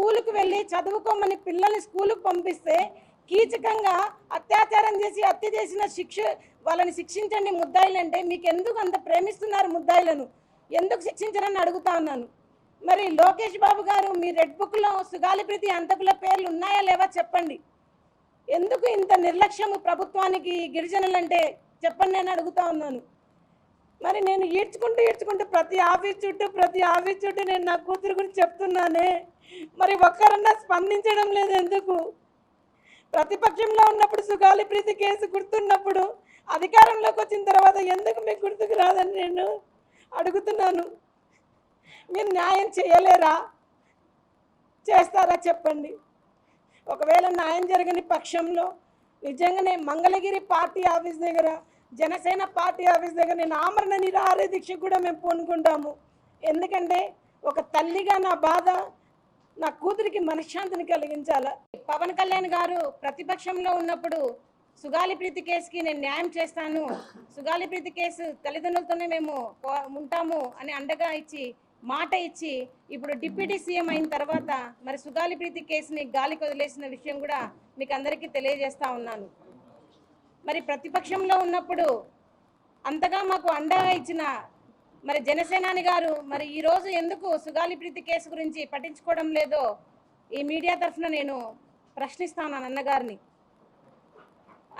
స్కూలుకు వెళ్ళి చదువుకోమని పిల్లల్ని స్కూలుకు పంపిస్తే కీచకంగా అత్యాచారం చేసి హత్య చేసిన వాళ్ళని శిక్షించండి ముద్దాయిలంటే మీకు ఎందుకు అంత ప్రేమిస్తున్నారు ముద్దాయిలను? ఎందుకు శిక్షించరని అడుగుతా ఉన్నాను. మరి లోకేష్ బాబు గారు మీ రెడ్ బుక్లో సుగాలిప్రీతి హంతకుల పేర్లు ఉన్నాయా లేవా చెప్పండి. ఎందుకు ఇంత నిర్లక్ష్యము ప్రభుత్వానికి గిరిజనులంటే చెప్పండి అని అడుగుతా ఉన్నాను. మరి నేను ఈడ్చుకుంటూ ప్రతి ఆఫీస్ చుట్టూ నేను నా కూతురు గురించి చెప్తున్నానే, మరి ఒక్కరన్నా స్పందించడం లేదు ఎందుకు? ప్రతిపక్షంలో ఉన్నప్పుడు సుగాలిప్రీతి కేసు గుర్తున్నప్పుడు అధికారంలోకి వచ్చిన తర్వాత ఎందుకు మీకు గుర్తుకు రాదని నేను అడుగుతున్నాను. మీరు న్యాయం చేయలేరా? చేస్తారా చెప్పండి. ఒకవేళ న్యాయం జరగని పక్షంలో నిజంగానే మంగళగిరి పార్టీ ఆఫీస్ దగ్గర, జనసేన పార్టీ ఆఫీస్ దగ్గర నేను ఆమరణ నిరాహార దీక్ష కూడా మేము పూనుకుంటాము. ఎందుకంటే ఒక తల్లిగా నా బాధ నా కూతురికి మనశ్శాంతిని కలిగించాల. పవన్ కళ్యాణ్ గారు ప్రతిపక్షంలో ఉన్నప్పుడు సుగాలిప్రీతి కేసుకి నేను న్యాయం చేస్తాను, సుగాలిప్రీతి కేసు తల్లిదండ్రులతోనే మేము ఉంటాము అని అండగా ఇచ్చి మాట ఇచ్చి ఇప్పుడు డిప్యూటీ సీఎం అయిన తర్వాత మరి సుగాలిప్రీతి కేసుని గాలికి వదిలేసిన విషయం కూడా మీకు అందరికీ తెలియజేస్తా ఉన్నాను. మరి ప్రతిపక్షంలో ఉన్నప్పుడు అంతగా మాకు అండగా ఇచ్చిన మరి జనసేనాని గారు మరి ఈరోజు ఎందుకు సుగాలిప్రీతి కేసు గురించి పట్టించుకోవడం లేదో ఈ మీడియా తరఫున నేను ప్రశ్నిస్తాను అన్నగారిని.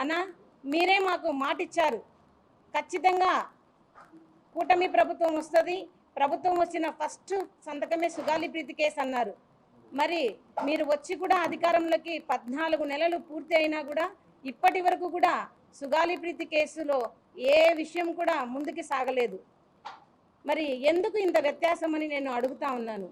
అన్న, మీరే మాకు మాట ఇచ్చారు, ఖచ్చితంగా కూటమి ప్రభుత్వం వస్తుంది, ప్రభుత్వం వచ్చిన ఫస్ట్ సంతకమే సుగాలిప్రీతి కేసు అన్నారు. మరి మీరు వచ్చి కూడా అధికారంలోకి 14 నెలలు పూర్తి అయినా కూడా ఇప్పటి వరకు కూడా సుగాలిప్రీతి కేసులో ఏ విషయం కూడా ముందుకు సాగలేదు. మరి ఎందుకు ఇంత వ్యత్యాసం అని నేను అడుగుతా ఉన్నాను.